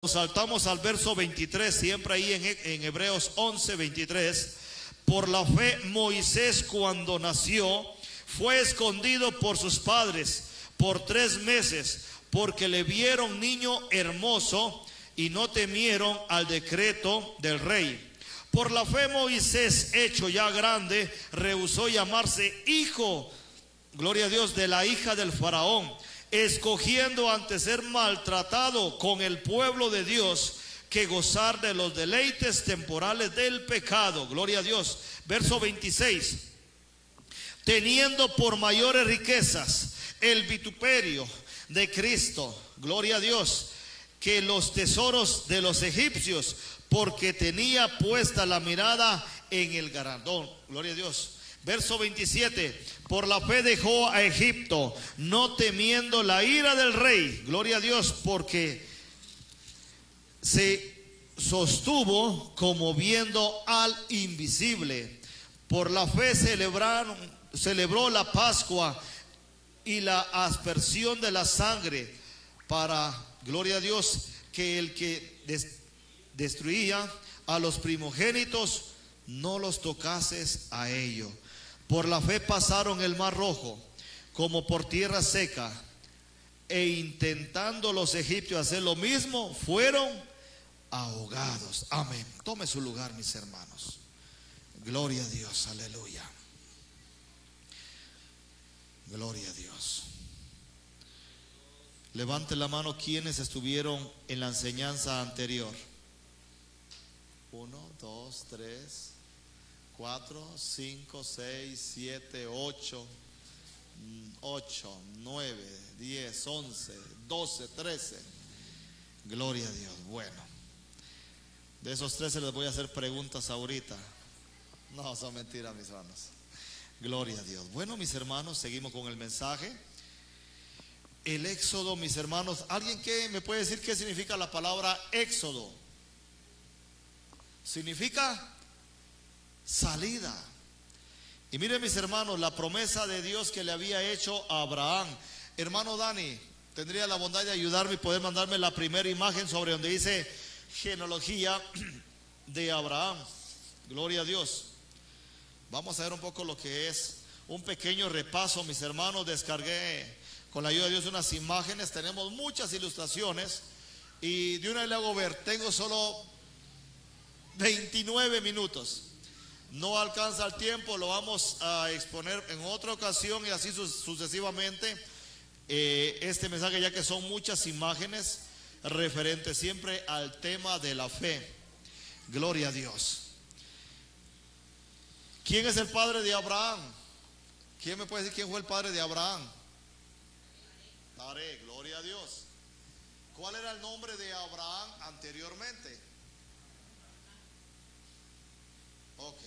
Saltamos al verso 23, siempre ahí en Hebreos 11, 23. Por la fe Moisés, cuando nació, fue escondido por sus padres por 3 meses, porque le vieron niño hermoso y no temieron al decreto del rey. Por la fe Moisés, hecho ya grande, rehusó llamarse hijo, gloria a Dios, de la hija del faraón, escogiendo antes ser maltratado con el pueblo de Dios que gozar de los deleites temporales del pecado. Gloria a Dios. Verso 26. Teniendo por mayores riquezas el vituperio de Cristo, gloria a Dios, que los tesoros de los egipcios, porque tenía puesta la mirada en el galardón. Gloria a Dios. Verso 27, por la fe dejó a Egipto, no temiendo la ira del rey, gloria a Dios, porque se sostuvo como viendo al invisible. Por la fe celebró la Pascua y la aspersión de la sangre, para, gloria a Dios, que el que destruía a los primogénitos no los tocases a ellos. Por la fe pasaron el mar rojo como por tierra seca, e intentando los egipcios hacer lo mismo, fueron ahogados. Amén. Tome su lugar, mis hermanos. Gloria a Dios, aleluya. Gloria a Dios. Levante la mano quienes estuvieron en la enseñanza anterior. 1, 2, 3, 4, 5, 6, 7, 8, 9, 10, 11, 12, 13. Gloria a Dios. Bueno, de esos 13 les voy a hacer preguntas ahorita. No, son mentiras, mis hermanos. Gloria a Dios. Bueno, mis hermanos, seguimos con el mensaje. El éxodo, mis hermanos. ¿Alguien que me puede decir qué significa la palabra éxodo? Significa salida. Y miren, mis hermanos, la promesa de Dios que le había hecho a Abraham. Hermano Dani, tendría la bondad de ayudarme y poder mandarme la primera imagen sobre donde dice genealogía de Abraham. Gloria a Dios. Vamos a ver un poco lo que es un pequeño repaso, mis hermanos. Descargué con la ayuda de Dios unas imágenes. Tenemos muchas ilustraciones y de una vez le hago ver. Tengo solo 29 minutos. No alcanza el tiempo, lo vamos a exponer en otra ocasión y así sucesivamente. Este mensaje, ya que son muchas imágenes referentes siempre al tema de la fe. Gloria a Dios. ¿Quién es el padre de Abraham? ¿Quién me puede decir quién fue el padre de Abraham? Taré, gloria a Dios. ¿Cuál era el nombre de Abraham anteriormente? Ok.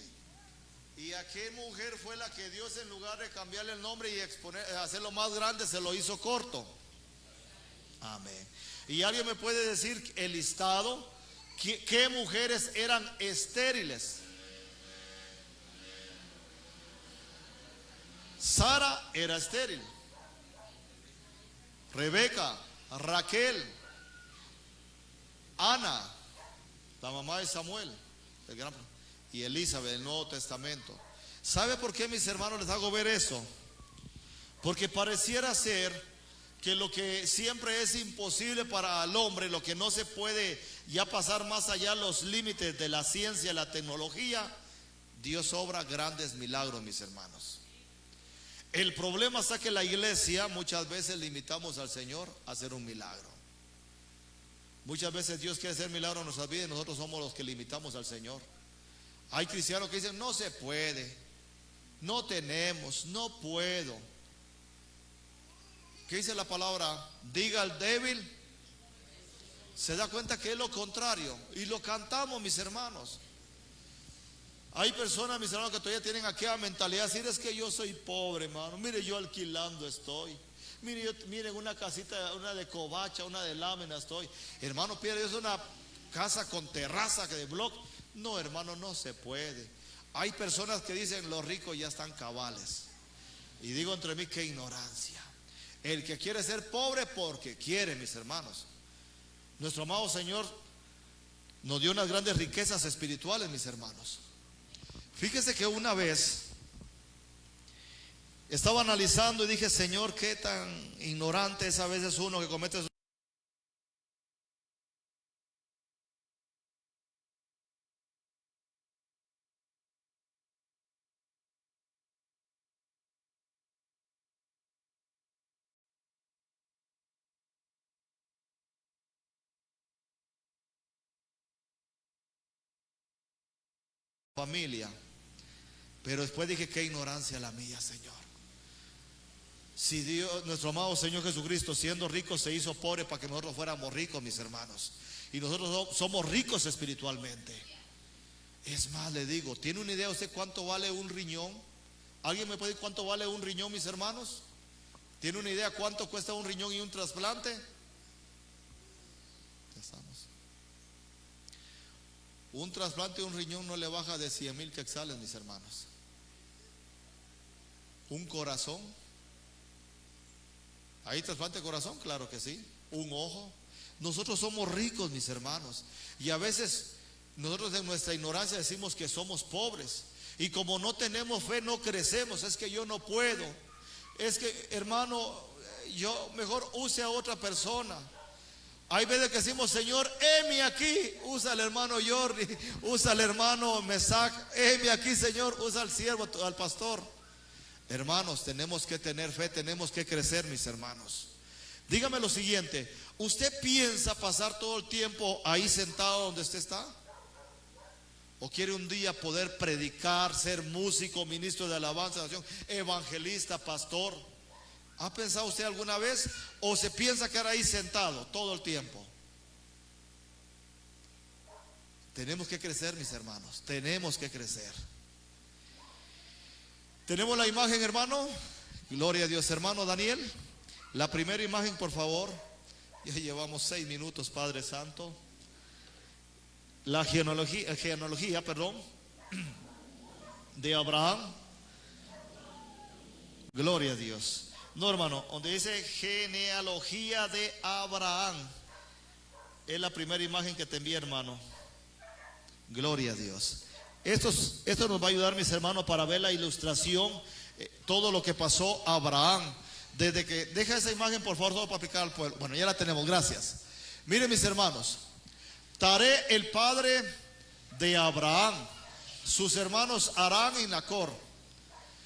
¿Y a qué mujer fue la que Dios, en lugar de cambiarle el nombre y hacerlo más grande, se lo hizo corto? Amén. ¿Y alguien me puede decir el listado? ¿Qué mujeres eran estériles? Sara era estéril. Rebeca, Raquel, Ana, la mamá de Samuel, y Elizabeth del Nuevo Testamento. ¿Sabe por qué, mis hermanos, les hago ver eso? Porque pareciera ser que lo que siempre es imposible para el hombre, lo que no se puede ya pasar más allá los límites de la ciencia, la tecnología, Dios obra grandes milagros, mis hermanos. El problema está que la iglesia muchas veces limitamos al Señor a hacer un milagro. Muchas veces Dios quiere hacer milagros en nuestras vidas y nosotros somos los que limitamos al Señor. Hay cristianos que dicen: no se puede, no tenemos, no puedo. ¿Qué dice la palabra? Diga al débil. Se da cuenta que es lo contrario. Y lo cantamos, mis hermanos. Hay personas, mis hermanos, que todavía tienen aquella mentalidad de decir: es que yo soy pobre, hermano. Mire, yo alquilando estoy. Mire, una casita, una de covacha, una de lámina estoy. Hermano, pide Dios una casa con terraza de bloque. No, hermano, no se puede. Hay personas que dicen: los ricos ya están cabales. Y digo entre mí, qué ignorancia. El que quiere ser pobre porque quiere, mis hermanos. Nuestro amado Señor nos dio unas grandes riquezas espirituales, mis hermanos. Fíjese que una vez estaba analizando y dije, Señor, qué tan ignorante es a veces uno que comete su familia. Pero después dije, qué ignorancia la mía, Señor. Si Dios, nuestro amado Señor Jesucristo, siendo rico, se hizo pobre para que nosotros fuéramos ricos, mis hermanos. Y nosotros somos ricos espiritualmente. Es más, le digo, ¿tiene una idea usted cuánto vale un riñón? ¿Alguien me puede decir cuánto vale un riñón, mis hermanos? ¿Tiene una idea cuánto cuesta un riñón y un trasplante? Ya estamos. Un trasplante de un riñón no le baja de 100,000 quetzales, mis hermanos. Un corazón. ¿Hay trasplante de corazón? Claro que sí. Un ojo. Nosotros somos ricos, mis hermanos. Y a veces nosotros en nuestra ignorancia decimos que somos pobres. Y como no tenemos fe, no crecemos. Es que yo no puedo. Es que, hermano, yo mejor use a otra persona. Hay veces que decimos, Señor, heme aquí. Usa al hermano Jordi, usa al hermano Mesac. Heme aquí, Señor. Usa al siervo, al pastor. Hermanos, tenemos que tener fe, tenemos que crecer, mis hermanos. Dígame lo siguiente, ¿usted piensa pasar todo el tiempo ahí sentado donde usted está? ¿O quiere un día poder predicar, ser músico, ministro de alabanza, de oración, evangelista, pastor? ¿Ha pensado usted alguna vez? ¿O se piensa quedar ahí sentado todo el tiempo? Tenemos que crecer, mis hermanos, tenemos que crecer. ¿Tenemos la imagen, hermano? Gloria a Dios, hermano Daniel. La primera imagen, por favor. Ya llevamos 6 minutos, Padre Santo. La genealogía, de Abraham. Gloria a Dios. No, hermano, donde dice genealogía de Abraham, es la primera imagen que te envié, hermano. Gloria a Dios. Esto nos va a ayudar, mis hermanos, para ver la ilustración, todo lo que pasó a Abraham. Desde que, deja esa imagen, por favor, solo para aplicar al pueblo. Bueno, ya la tenemos, gracias. Miren, mis hermanos, Taré, el padre de Abraham, sus hermanos Harán y Nacor.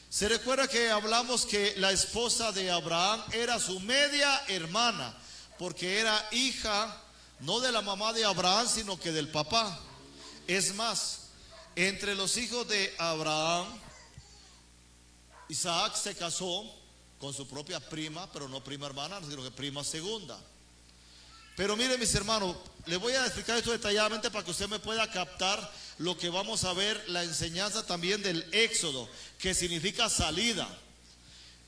Se recuerda que hablamos que la esposa de Abraham era su media hermana, porque era hija no de la mamá de Abraham, sino que del papá. Es más, entre los hijos de Abraham, Isaac se casó con su propia prima, pero no prima hermana, sino que prima segunda. Pero miren, mis hermanos, les voy a explicar esto detalladamente para que usted me pueda captar lo que vamos a ver, la enseñanza también del Éxodo, que significa salida.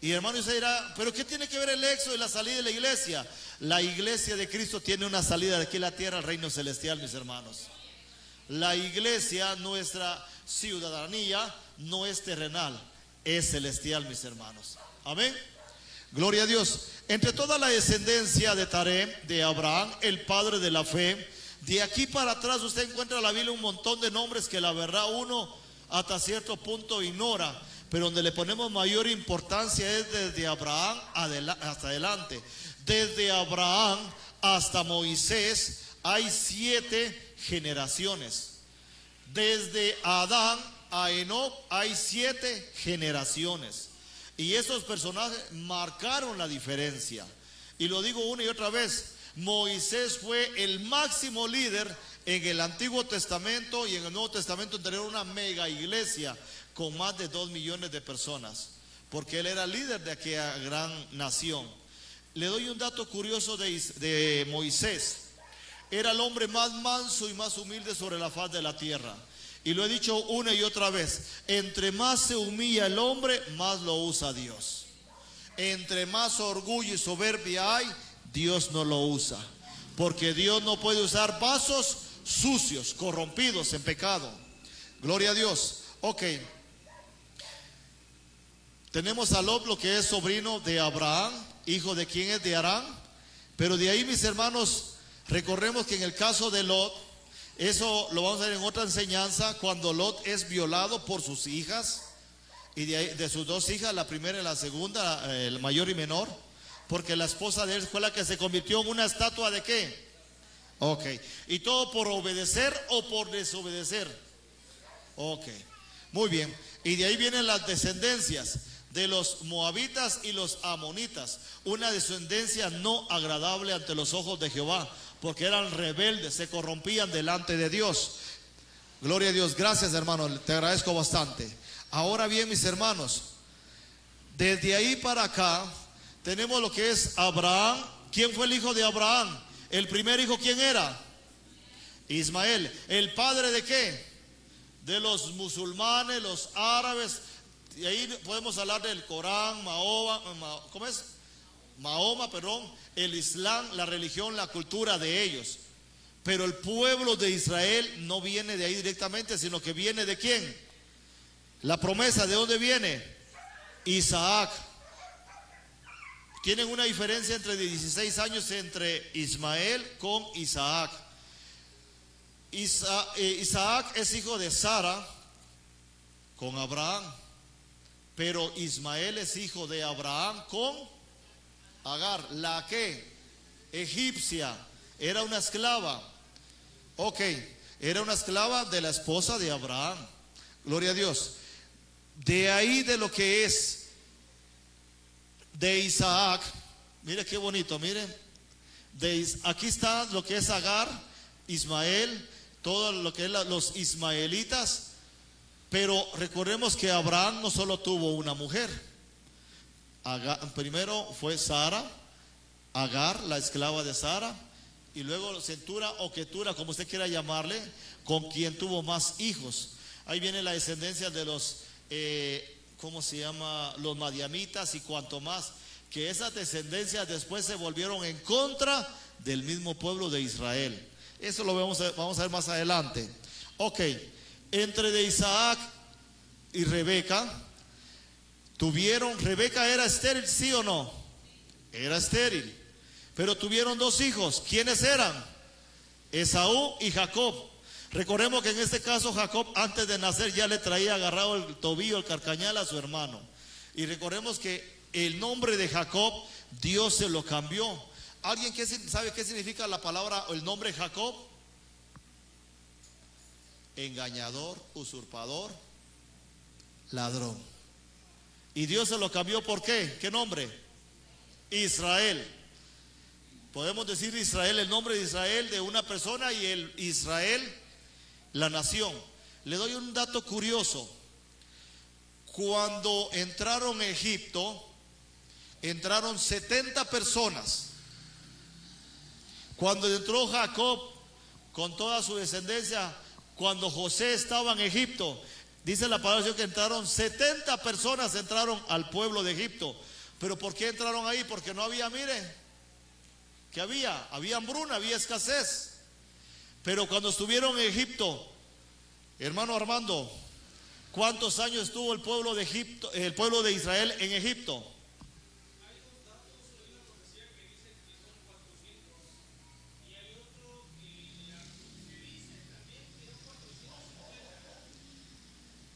Y hermano, usted dirá, ¿pero qué tiene que ver el Éxodo y la salida de la iglesia? La iglesia de Cristo tiene una salida de aquí a la tierra al reino celestial, mis hermanos. La iglesia, nuestra ciudadanía, no es terrenal, es celestial, mis hermanos. Amén. Gloria a Dios. Entre toda la descendencia de Taré, de Abraham, el padre de la fe, de aquí para atrás usted encuentra en la Biblia un montón de nombres que la verdad uno hasta cierto punto ignora, pero donde le ponemos mayor importancia es desde Abraham hasta adelante. Desde Abraham hasta Moisés hay 7 generaciones. Desde Adán a Enoc hay 7 generaciones. Y esos personajes marcaron la diferencia. Y lo digo una y otra vez, Moisés fue el máximo líder en el Antiguo Testamento, y en el Nuevo Testamento en tener una mega iglesia con más de 2 millones de personas, porque él era líder de aquella gran nación. Le doy un dato curioso de Moisés. Era el hombre más manso y más humilde sobre la faz de la tierra. Y lo he dicho una y otra vez, entre más se humilla el hombre, más lo usa Dios. Entre más orgullo y soberbia hay, Dios no lo usa. Porque Dios no puede usar vasos sucios, corrompidos en pecado. Gloria a Dios. Ok. Tenemos a Lot, lo que es sobrino de Abraham, hijo de quien es de Harán. Pero de ahí, mis hermanos, Recordemos que en el caso de Lot, eso lo vamos a ver en otra enseñanza, cuando Lot es violado por sus hijas, y de sus dos hijas, la primera y la segunda, el mayor y menor, porque la esposa de él fue la que se convirtió en una estatua de ¿qué? Ok, y todo por obedecer o por desobedecer. Ok, muy bien, y de ahí vienen las descendencias de los moabitas y los amonitas, una descendencia no agradable ante los ojos de Jehová, porque eran rebeldes, se corrompían delante de Dios. Gloria a Dios, gracias hermano, te agradezco bastante. Ahora bien, mis hermanos, desde ahí para acá tenemos lo que es Abraham. ¿Quién fue el hijo de Abraham? El primer hijo, ¿quién era? Ismael. ¿El padre de qué? De los musulmanes, los árabes. Y ahí podemos hablar del Corán, ¿cómo es? Mahoma, perdón, el Islam, la religión, la cultura de ellos. Pero el pueblo de Israel no viene de ahí directamente, sino que viene ¿de quién? La promesa, ¿de dónde viene? Isaac. Tienen una diferencia entre 16 años entre Ismael con Isaac. Isaac es hijo de Sara con Abraham, pero Ismael es hijo de Abraham con Agar, la que egipcia, era una esclava. Ok, era una esclava de la esposa de Abraham. Gloria a Dios. De ahí de lo que es de Isaac, mire qué bonito, mire. Aquí está lo que es Agar, Ismael, todo lo que es los ismaelitas. Pero recordemos que Abraham no solo tuvo una mujer. Primero fue Sara, Agar, la esclava de Sara, y luego Centura o Ketura, como usted quiera llamarle, con quien tuvo más hijos. Ahí viene la descendencia de los ¿cómo se llama? Los madiamitas y cuanto más, que esas descendencias después se volvieron en contra del mismo pueblo de Israel. Eso lo vamos a ver más adelante. Ok, entre de Isaac y Rebeca, Rebeca era estéril, ¿sí o no? Era estéril, pero tuvieron dos hijos. ¿Quiénes eran? Esaú y Jacob. Recordemos que en este caso Jacob antes de nacer ya le traía agarrado el tobillo, el carcañal a su hermano. Y recordemos que el nombre de Jacob Dios se lo cambió. ¿Alguien sabe qué significa la palabra o el nombre Jacob? Engañador, usurpador, ladrón. Y Dios se lo cambió, ¿por qué? ¿Qué nombre? Israel. Podemos decir Israel, el nombre de Israel de una persona, y el Israel la nación. Le doy un dato curioso. Cuando entraron a Egipto, entraron 70 personas. Cuando entró Jacob con toda su descendencia, cuando José estaba en Egipto, dice la palabra de Dios que entraron 70 personas, entraron al pueblo de Egipto. ¿Pero por qué entraron ahí? Porque no había, mire, ¿qué había? Había hambruna, había escasez. Pero cuando estuvieron en Egipto, hermano Armando, ¿cuántos años estuvo el pueblo de Egipto, el pueblo de Israel en Egipto?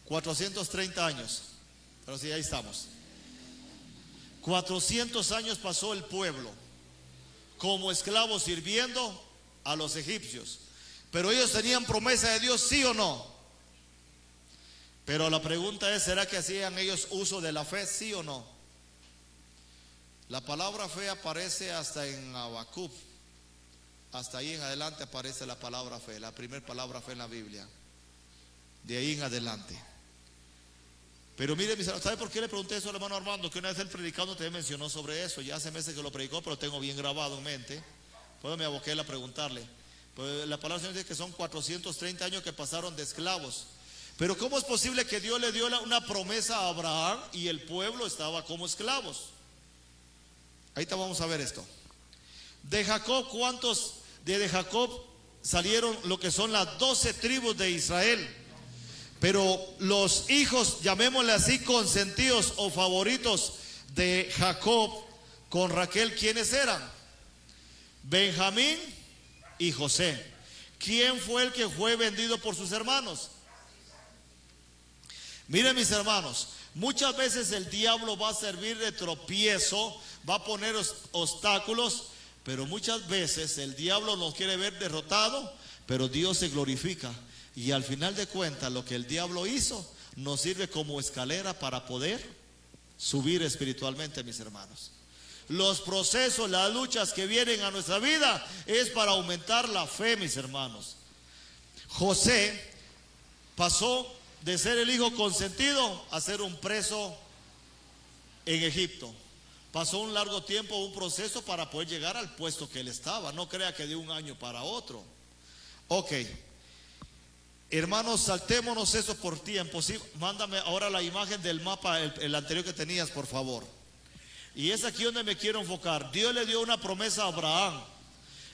...430 años... ...pero sí, ahí estamos... ...400 años pasó el pueblo... ...como esclavos sirviendo a los egipcios... ...pero ellos tenían promesa de Dios, ¿sí o no? Pero la pregunta es, ¿será que hacían ellos uso de la fe, sí o no? La palabra fe aparece hasta en Habacuc. Hasta ahí en adelante aparece la palabra fe, la primera palabra fe en la Biblia. De ahí en adelante. Pero mire, ¿sabe por qué le pregunté eso al hermano Armando? Que una vez él predicando te mencionó sobre eso. Ya hace meses que lo predicó, pero tengo bien grabado en mente. Pues me aboqué a preguntarle. Pues la palabra del Señor dice que son 430 años que pasaron de esclavos. Pero ¿cómo es posible que Dios le dio una promesa a Abraham y el pueblo estaba como esclavos? Ahorita vamos a ver esto. De Jacob, ¿cuántos de Jacob salieron lo que son las 12 tribus de Israel? Pero los hijos, llamémosle así, consentidos o favoritos de Jacob con Raquel, ¿quiénes eran? Benjamín y José. ¿Quién fue el que fue vendido por sus hermanos? Miren, mis hermanos, muchas veces el diablo va a servir de tropiezo, va a poner obstáculos, pero muchas veces el diablo nos quiere ver derrotado, pero Dios se glorifica. Y al final de cuentas, lo que el diablo hizo nos sirve como escalera para poder subir espiritualmente, mis hermanos. Los procesos, las luchas que vienen a nuestra vida es para aumentar la fe, mis hermanos. José pasó de ser el hijo consentido a ser un preso en Egipto. Pasó un largo tiempo, un proceso para poder llegar al puesto que él estaba. No crea que de un año para otro. Ok, hermanos, saltémonos eso por tiempo. ¿Sí? Mándame ahora la imagen del mapa, el anterior que tenías, por favor. Y es aquí donde me quiero enfocar. Dios le dio una promesa a Abraham.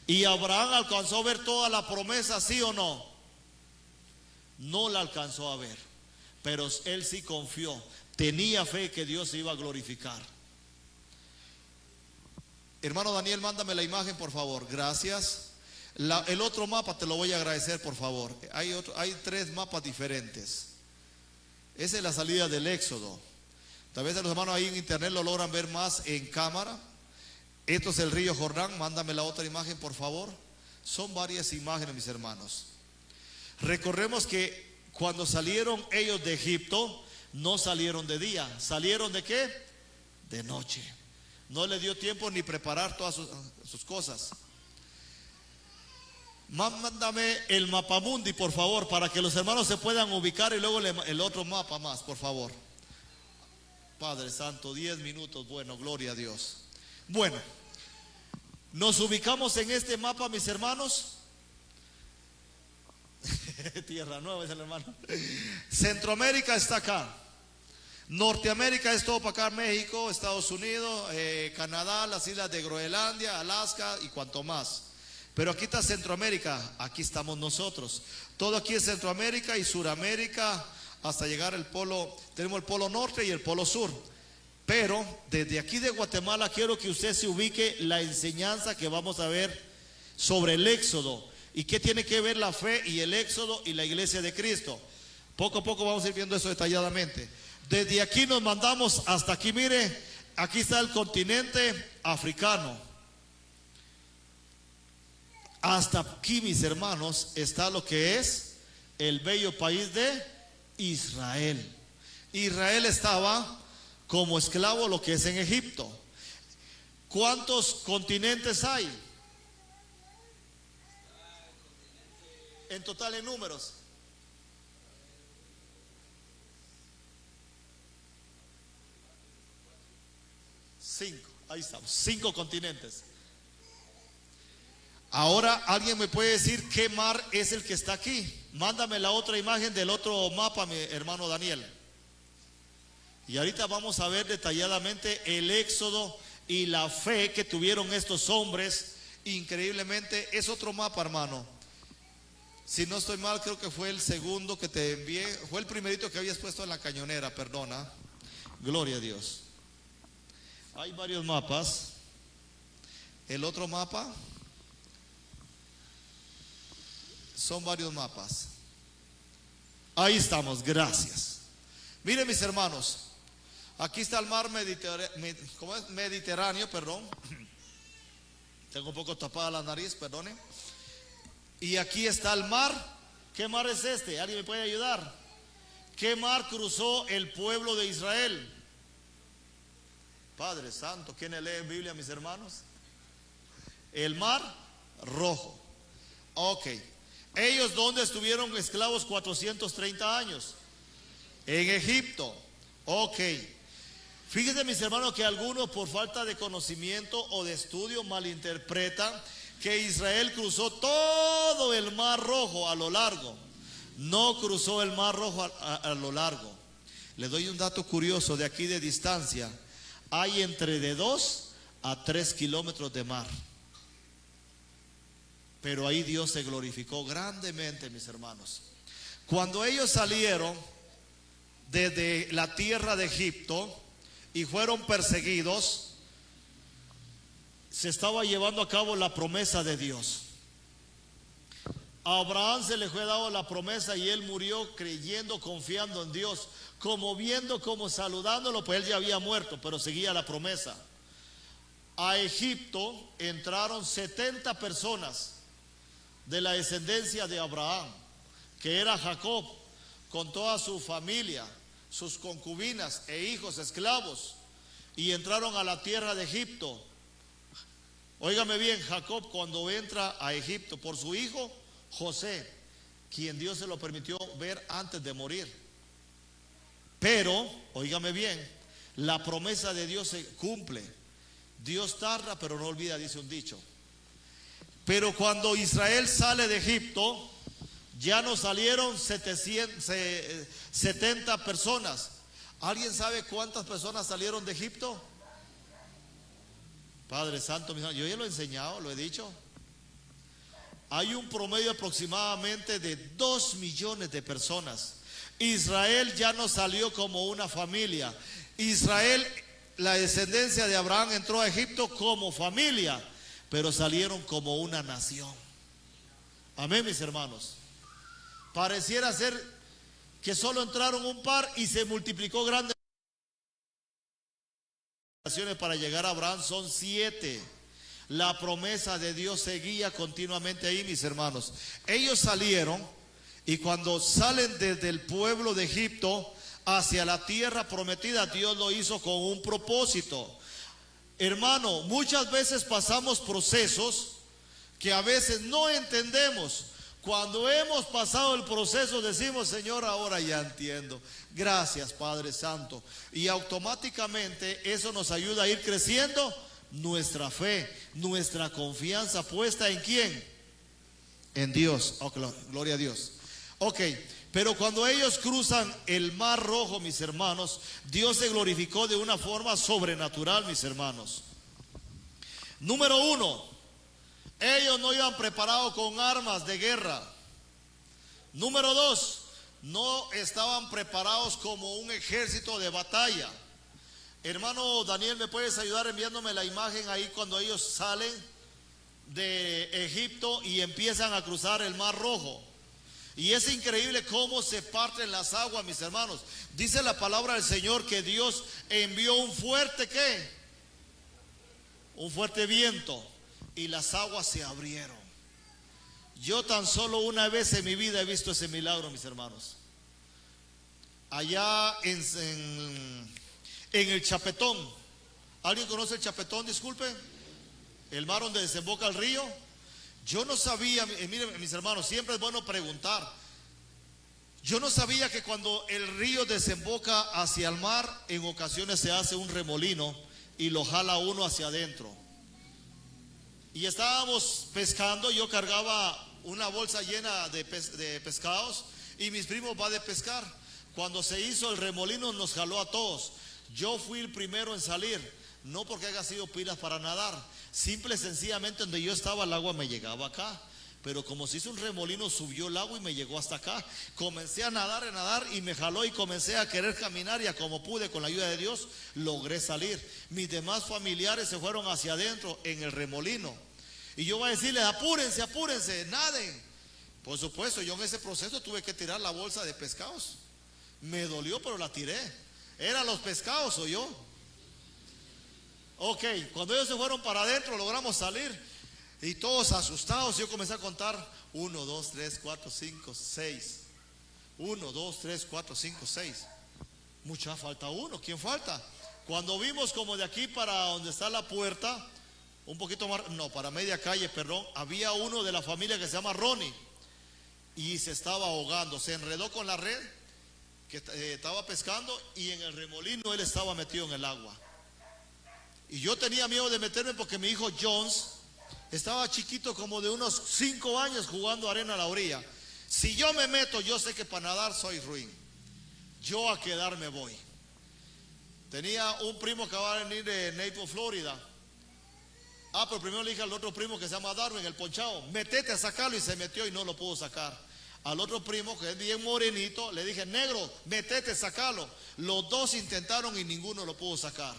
¿Y Abraham alcanzó a ver toda la promesa, sí o no? No la alcanzó a ver, pero él sí confió. Tenía fe que Dios se iba a glorificar. Hermano Daniel, mándame la imagen, por favor. Gracias. El otro mapa te lo voy a agradecer, por favor. Hay 3 mapas diferentes. Esa es la salida del Éxodo. Tal vez los hermanos ahí en internet lo logran ver más en cámara. Esto es el río Jordán. Mándame la otra imagen, por favor. Son varias imágenes, mis hermanos. Recordemos que cuando salieron ellos de Egipto, no salieron de día. ¿Salieron de qué? De noche. No le dio tiempo ni preparar todas sus cosas. Mándame el mapamundi, por favor, para que los hermanos se puedan ubicar, y luego el otro mapa más, por favor. Padre Santo, 10 minutos, bueno, gloria a Dios. Bueno, nos ubicamos en este mapa, mis hermanos. Tierra Nueva es el hermano. Centroamérica está acá. Norteamérica es todo para acá: México, Estados Unidos, Canadá, las islas de Groenlandia, Alaska y cuanto más. Pero aquí está Centroamérica, aquí estamos nosotros. Todo aquí es Centroamérica y Suramérica, hasta llegar al polo. Tenemos el polo norte y el polo sur. Pero desde aquí de Guatemala quiero que usted se ubique la enseñanza que vamos a ver sobre el Éxodo. ¿Y qué tiene que ver la fe y el Éxodo y la iglesia de Cristo? Poco a poco vamos a ir viendo eso detalladamente. Desde aquí nos mandamos hasta aquí. Mire, aquí está el continente africano. Hasta aquí, mis hermanos, está lo que es el bello país de Israel. Israel estaba como esclavo lo que es en Egipto. ¿Cuántos continentes hay? En total, en números. Ahí estamos, 5 continentes. Ahora, ¿alguien me puede decir qué mar es el que está aquí? Mándame la otra imagen del otro mapa, mi hermano Daniel. Y ahorita vamos a ver detalladamente el Éxodo y la fe que tuvieron estos hombres. Increíblemente, es otro mapa, hermano. Si no estoy mal, creo que fue el segundo que te envié. Fue el primerito que habías puesto en la cañonera, perdona. Gloria a Dios. Hay varios mapas. El otro mapa. Son varios mapas. Ahí estamos, gracias. Miren, mis hermanos, aquí está el mar Mediterráneo, perdón. Tengo un poco tapada la nariz, perdone. Y aquí está el mar. ¿Qué mar es este? ¿Alguien me puede ayudar? ¿Qué mar cruzó el pueblo de Israel? Padre Santo, ¿quiénes leen Biblia, mis hermanos? El mar Rojo. Ok. ¿Ellos dónde estuvieron esclavos 430 años? En Egipto. Ok. Fíjense, mis hermanos, que algunos por falta de conocimiento o de estudio malinterpretan que Israel cruzó todo el mar Rojo a lo largo. No cruzó el mar Rojo a lo largo. Le doy un dato curioso de aquí de distancia. Hay entre de 2 a 3 kilómetros de mar. Pero ahí Dios se glorificó grandemente, mis hermanos. Cuando ellos salieron desde la tierra de Egipto y fueron perseguidos, se estaba llevando a cabo la promesa de Dios. A Abraham se le fue dado la promesa y él murió creyendo, confiando en Dios, como viendo, como saludándolo, pues él ya había muerto, pero seguía la promesa. A Egipto entraron 70 personas de la descendencia de Abraham, que era Jacob, con toda su familia, sus concubinas e hijos esclavos, y entraron a la tierra de Egipto. Óigame bien, Jacob cuando entra a Egipto por su hijo José, quien Dios se lo permitió ver antes de morir. Pero, óigame bien, la promesa de Dios se cumple. Dios tarda, pero no olvida, dice un dicho. Pero cuando Israel sale de Egipto, ya no salieron 70 personas. ¿Alguien sabe cuántas personas salieron de Egipto? Padre Santo, yo ya lo he enseñado, lo he dicho. Hay un promedio aproximadamente de 2 millones de personas. Israel ya no salió como una familia. Israel, la descendencia de Abraham, entró a Egipto como familia, pero salieron como una nación. Amén, mis hermanos. Pareciera ser que solo entraron un par y se multiplicó grande. Para llegar a Abraham son 7. La promesa de Dios seguía continuamente ahí, mis hermanos. Ellos salieron, y cuando salen desde el pueblo de Egipto hacia la tierra prometida, Dios lo hizo con un propósito. Hermano, muchas veces pasamos procesos que a veces no entendemos. Cuando hemos pasado el proceso decimos: Señor, ahora ya entiendo. Gracias, Padre Santo. Y automáticamente eso nos ayuda a ir creciendo nuestra fe, nuestra confianza puesta ¿en quién? En Dios. Oh, gloria a Dios. Ok, pero cuando ellos cruzan el Mar Rojo, mis hermanos, Dios se glorificó de una forma sobrenatural, mis hermanos. Número 1, ellos no iban preparados con armas de guerra. Número 2, no estaban preparados como un ejército de batalla. Hermano Daniel, ¿me puedes ayudar enviándome la imagen ahí cuando ellos salen de Egipto y empiezan a cruzar el Mar Rojo? Y es increíble cómo se parten las aguas, mis hermanos. Dice la palabra del Señor que Dios envió un fuerte ¿qué? Un fuerte viento y las aguas se abrieron. Yo tan solo una vez en mi vida he visto ese milagro, mis hermanos. Allá en el Chapetón. ¿Alguien conoce el Chapetón? Disculpe. El mar donde desemboca el río. Yo no sabía, miren mis hermanos, siempre es bueno preguntar. Yo no sabía que cuando el río desemboca hacia el mar, en ocasiones se hace un remolino y lo jala uno hacia adentro. Y estábamos pescando, yo cargaba una bolsa llena de pescados y mis primos van de pescar. Cuando se hizo el remolino nos jaló a todos. Yo fui el primero en salir, no porque haya sido pilas para nadar, simple y sencillamente donde yo estaba el agua me llegaba acá. Pero como se hizo un remolino, subió el agua y me llegó hasta acá. Comencé a nadar y me jaló y comencé a querer caminar, y a como pude, con la ayuda de Dios, logré salir. Mis demás familiares se fueron hacia adentro en el remolino. Y yo voy a decirles: apúrense, apúrense, naden. Por supuesto, yo en ese proceso tuve que tirar la bolsa de pescados. Me dolió, pero la tiré. ¿Eran los pescados o yo? Ok, cuando ellos se fueron para adentro, logramos salir. Y todos asustados, yo comencé a contar: 1, 2, 3, 4, 5, 6. 1, 2, 3, 4, 5, 6. Mucha, falta uno. ¿Quién falta? Cuando vimos como de aquí para donde está la puerta, un poquito más, no, para media calle, perdón, había uno de la familia que se llama Ronnie y se estaba ahogando. Se enredó con la red que estaba pescando y en el remolino él estaba metido en el agua. Y yo tenía miedo de meterme porque mi hijo Jones estaba chiquito, como de unos 5 años, jugando arena a la orilla. Si yo me meto, yo sé que para nadar soy ruin. Yo a quedarme voy. Tenía un primo que acaba de venir de Naples, Florida. Pero primero le dije al otro primo que se llama Darwin, el ponchado: metete a sacarlo, y se metió y no lo pudo sacar. Al otro primo, que es bien morenito, le dije: negro, metete, sacalo. Los dos intentaron y ninguno lo pudo sacar.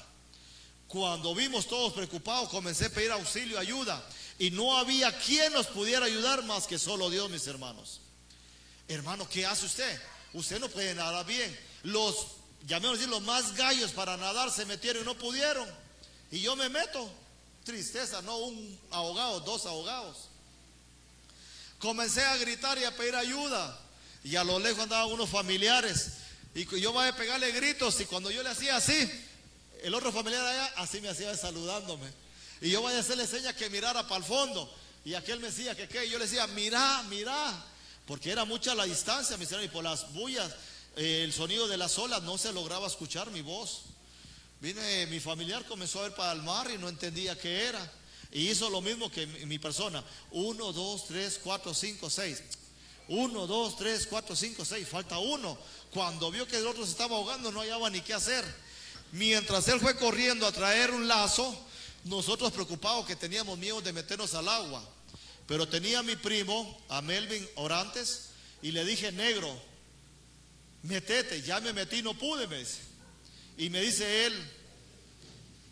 Cuando vimos todos preocupados, comencé a pedir auxilio, ayuda. Y no había quien nos pudiera ayudar más que solo Dios, mis hermanos. Hermano, ¿qué hace usted? Usted no puede nadar bien. Llamémoslo así, los más gallos para nadar se metieron y no pudieron. Y yo me meto. Tristeza, no un ahogado, 2 ahogados. Comencé a gritar y a pedir ayuda. Y a lo lejos andaban unos familiares. Y yo voy a pegarle gritos. Y cuando yo le hacía así, el otro familiar allá así me hacía saludándome. Y yo voy a hacerle señas que mirara para el fondo. Y aquel me decía que qué. Y yo le decía, mira, mira. Porque era mucha la distancia, mis hermanos. Y por las bullas, el sonido de las olas, no se lograba escuchar mi voz. Mi familiar comenzó a ver para el mar y no entendía qué era. Y hizo lo mismo que mi persona. 1, 2, 3, 4, 5, 6. 1, 2, 3, 4, 5, 6. Falta uno. Cuando vio que el otro se estaba ahogando, no hallaba ni qué hacer. Mientras él fue corriendo a traer un lazo, nosotros preocupados que teníamos miedo de meternos al agua. Pero tenía a mi primo, a Melvin Orantes, y le dije, negro, métete. Ya me metí, no pude, me dice. Y me dice él,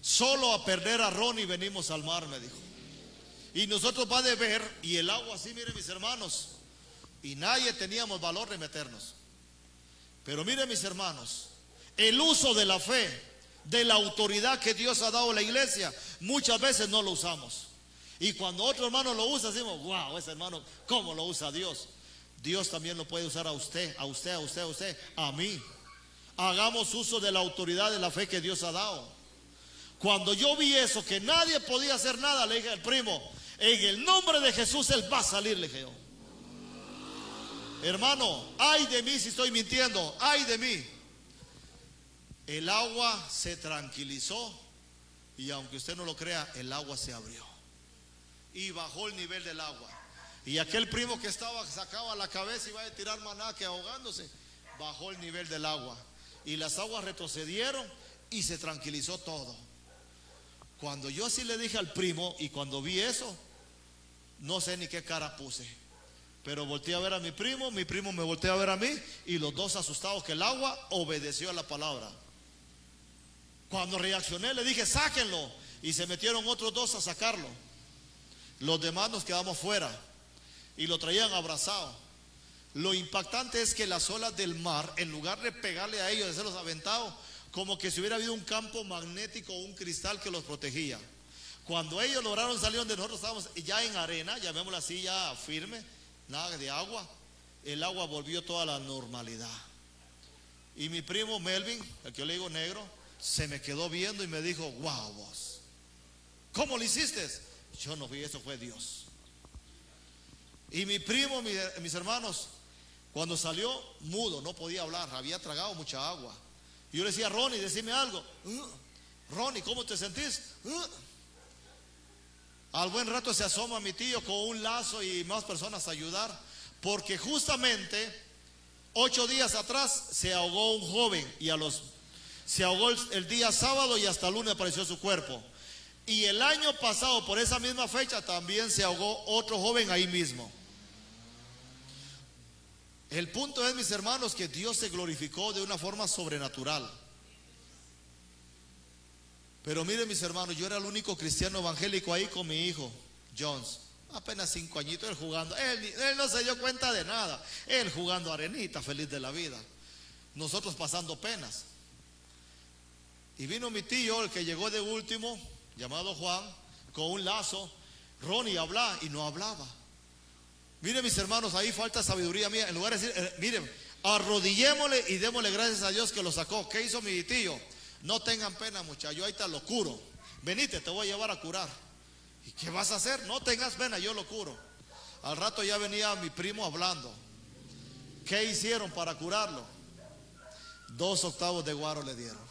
solo a perder a Ronnie venimos al mar, me dijo. Y nosotros va de ver, y el agua así, miren mis hermanos, y nadie teníamos valor de meternos. Pero miren mis hermanos, el uso de la fe, de la autoridad que Dios ha dado a la iglesia, muchas veces no lo usamos. Y cuando otro hermano lo usa, decimos, wow, ese hermano, ¿cómo lo usa Dios? Dios también lo puede usar a usted, a usted, a usted, a usted, a mí. Hagamos uso de la autoridad de la fe que Dios ha dado. Cuando yo vi eso, que nadie podía hacer nada, le dije al primo, en el nombre de Jesús él va a salir, le dije yo. Hermano, ay de mí si estoy mintiendo, ay de mí. El agua se tranquilizó y aunque usted no lo crea, el agua se abrió y bajó el nivel del agua. Y aquel primo que sacaba la cabeza y iba a tirar maná que ahogándose, bajó el nivel del agua. Y las aguas retrocedieron y se tranquilizó todo. Cuando yo así le dije al primo y cuando vi eso, no sé ni qué cara puse. Pero volteé a ver a mi primo me volteó a ver a mí y los dos asustados que el agua obedeció a la palabra. Cuando reaccioné le dije, sáquenlo. Y se metieron otros dos a sacarlo. Los demás nos quedamos fuera y lo traían abrazado. Lo impactante es que las olas del mar, en lugar de pegarle a ellos, de hacerlos aventados, como que si hubiera habido un campo magnético o un cristal que los protegía. Cuando ellos lograron salir donde nosotros estábamos ya en arena, llamémoslo así, ya firme, nada de agua, el agua volvió toda la normalidad. Y mi primo Melvin, el que yo le digo negro, se me quedó viendo y me dijo, wow, vos, ¿cómo lo hiciste? Yo no fui, eso fue Dios. Y mi primo, mis hermanos, cuando salió mudo, no podía hablar, había tragado mucha agua. Y yo le decía, Ronnie, decime algo. Ronnie, ¿cómo te sentís? Al buen rato se asoma mi tío con un lazo y más personas a ayudar, porque justamente 8 días atrás se ahogó un joven y se ahogó el día sábado y hasta el lunes apareció su cuerpo. Y el año pasado, por esa misma fecha, también se ahogó otro joven ahí mismo. El punto es, mis hermanos, que Dios se glorificó de una forma sobrenatural. Pero miren, mis hermanos, yo era el único cristiano evangélico ahí con mi hijo, Jones. Apenas 5 añitos, él jugando. Él no se dio cuenta de nada. Él jugando arenita, feliz de la vida. Nosotros pasando penas. Y vino mi tío, el que llegó de último, llamado Juan, con un lazo. Ronnie, habla, y no hablaba. Miren, mis hermanos, ahí falta sabiduría mía. En lugar de decir, miren, arrodillémosle y démosle gracias a Dios que lo sacó. ¿Qué hizo mi tío? No tengan pena, muchachos, ahí te lo curo. Venite, te voy a llevar a curar. ¿Y qué vas a hacer? No tengas pena, yo lo curo. Al rato ya venía mi primo hablando. ¿Qué hicieron para curarlo? 2 octavos de guaro le dieron.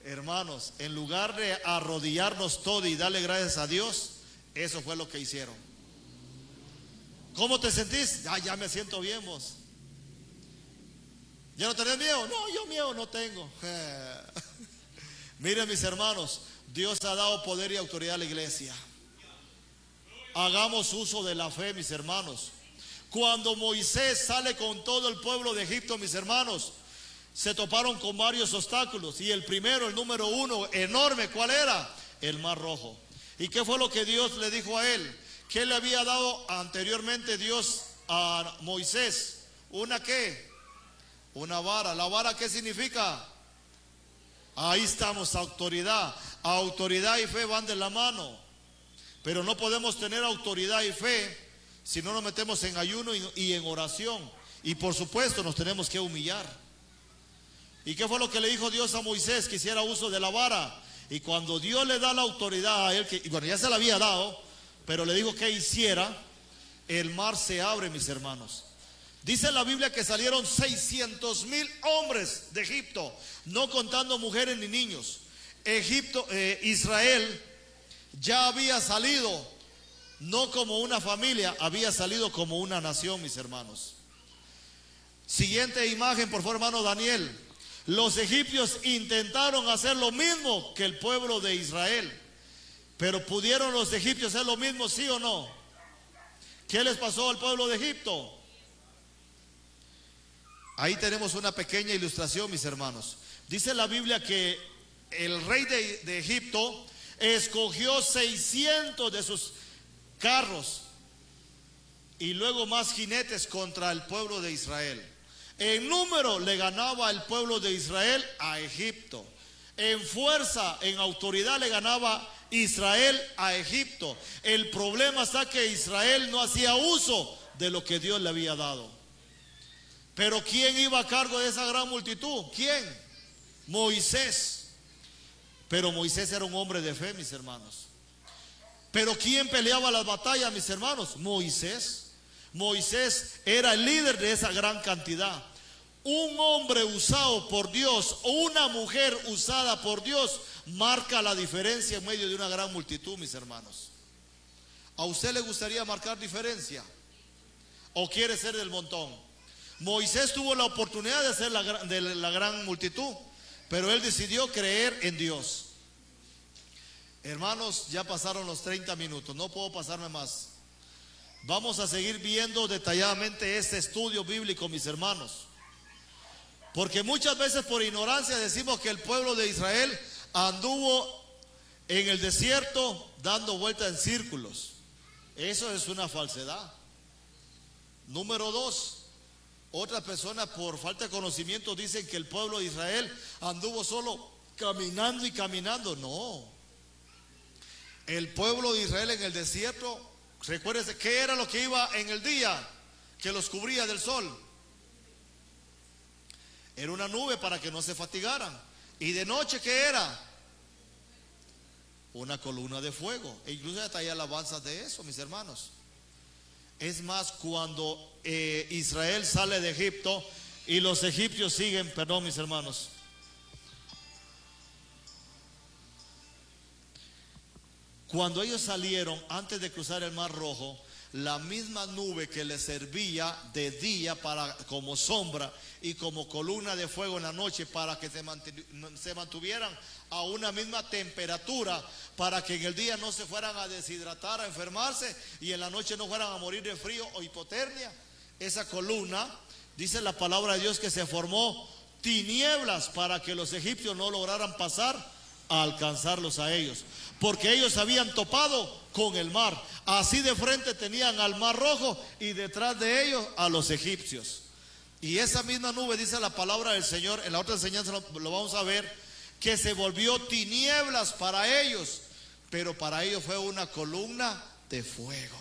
Hermanos, en lugar de arrodillarnos todo y darle gracias a Dios, eso fue lo que hicieron. ¿Cómo te sentís? Ya me siento bien, vos. ¿Ya no tenés miedo? No, yo miedo no tengo. Miren, mis hermanos, Dios ha dado poder y autoridad a la iglesia. Hagamos uso de la fe, mis hermanos. Cuando Moisés sale con todo el pueblo de Egipto, mis hermanos, se toparon con varios obstáculos. Y el primero, el número uno, enorme, ¿cuál era? El Mar Rojo. ¿Y qué fue lo que Dios le dijo a él? ¿Qué le había dado anteriormente Dios a Moisés? ¿Una qué? Una vara. ¿La vara qué significa? Ahí estamos, autoridad. Autoridad y fe van de la mano. Pero no podemos tener autoridad y fe si no nos metemos en ayuno y en oración. Y por supuesto nos tenemos que humillar. ¿Y qué fue lo que le dijo Dios a Moisés? Que hiciera uso de la vara. Y cuando Dios le da la autoridad a él, y bueno, ya se la había dado, pero le dijo que hiciera, el mar se abre, mis hermanos. Dice la Biblia que salieron 600,000 hombres de Egipto, no contando mujeres ni niños. Israel ya había salido, no como una familia, había salido como una nación, mis hermanos. Siguiente imagen, por favor, hermano Daniel. Los egipcios intentaron hacer lo mismo que el pueblo de Israel, pero ¿pudieron los egipcios hacer lo mismo, sí o no? ¿Qué les pasó al pueblo de Egipto? Ahí tenemos una pequeña ilustración, mis hermanos. Dice la Biblia que el rey de Egipto escogió 600 de sus carros y luego más jinetes contra el pueblo de Israel. En número le ganaba el pueblo de Israel a Egipto. En fuerza, en autoridad le ganaba Israel a Egipto. El problema está que Israel no hacía uso de lo que Dios le había dado. Pero ¿quién iba a cargo de esa gran multitud? ¿Quién? Moisés. Pero Moisés era un hombre de fe, mis hermanos. Pero ¿quién peleaba las batallas, mis hermanos? Moisés. Moisés era el líder de esa gran cantidad. Un hombre usado por Dios o una mujer usada por Dios marca la diferencia en medio de una gran multitud, mis hermanos. ¿A usted le gustaría marcar diferencia? ¿O quiere ser del montón? Moisés tuvo la oportunidad de ser de la gran multitud, pero él decidió creer en Dios. Hermanos, ya pasaron los 30 minutos, no puedo pasarme más. Vamos a seguir viendo detalladamente este estudio bíblico, mis hermanos. Porque muchas veces por ignorancia decimos que el pueblo de Israel anduvo en el desierto dando vueltas en círculos. Eso es una falsedad. Número 2. Otras personas por falta de conocimiento dicen que el pueblo de Israel anduvo solo caminando y caminando. No. El pueblo de Israel en el desierto, recuérdense, ¿qué era lo que iba en el día que los cubría del sol? Era una nube para que no se fatigaran. ¿Y de noche qué era? Una columna de fuego. E incluso hasta hay alabanzas de eso, mis hermanos. Es más, cuando Israel sale de Egipto y los egipcios siguen, perdón, mis hermanos. Cuando ellos salieron, antes de cruzar el Mar Rojo, la misma nube que les servía de día como sombra y como columna de fuego en la noche para que se mantuvieran a una misma temperatura, para que en el día no se fueran a deshidratar, a enfermarse, y en la noche no fueran a morir de frío o hipotermia. Esa columna, dice la palabra de Dios, que se formó tinieblas para que los egipcios no lograran pasar a alcanzarlos a ellos, porque ellos habían topado con el mar. Así de frente tenían al Mar Rojo y detrás de ellos a los egipcios. Y esa misma nube, dice la palabra del Señor, en la otra enseñanza lo vamos a ver, que se volvió tinieblas para ellos, pero para ellos fue una columna de fuego.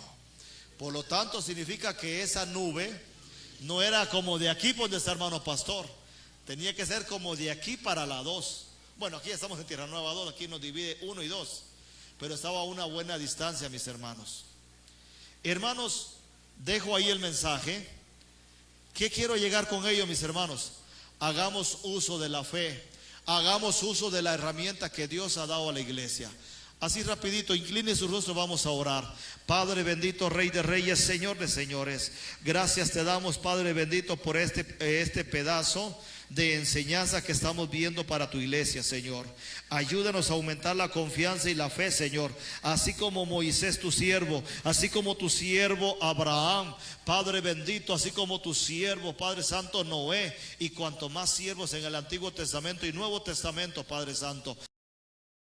Por lo tanto, significa que esa nube no era como de aquí por donde está hermano pastor, tenía que ser como de aquí para la 2. Bueno, aquí estamos en Tierra Nueva 2, aquí nos divide 1 y 2, pero estaba a una buena distancia, mis hermanos. Hermanos, dejo ahí el mensaje. ¿Qué quiero llegar con ello, mis hermanos? Hagamos uso de la fe, hagamos uso de la herramienta que Dios ha dado a la iglesia. Así rapidito, incline su rostro, vamos a orar. Padre bendito, Rey de Reyes, Señor de Señores, gracias te damos, Padre bendito, por este pedazo de enseñanza que estamos viendo para tu iglesia, Señor. Ayúdanos a aumentar la confianza y la fe, Señor, así como Moisés tu siervo, así como tu siervo Abraham, Padre bendito, así como tu siervo, Padre Santo, Noé, y cuanto más siervos en el Antiguo Testamento y Nuevo Testamento, Padre Santo.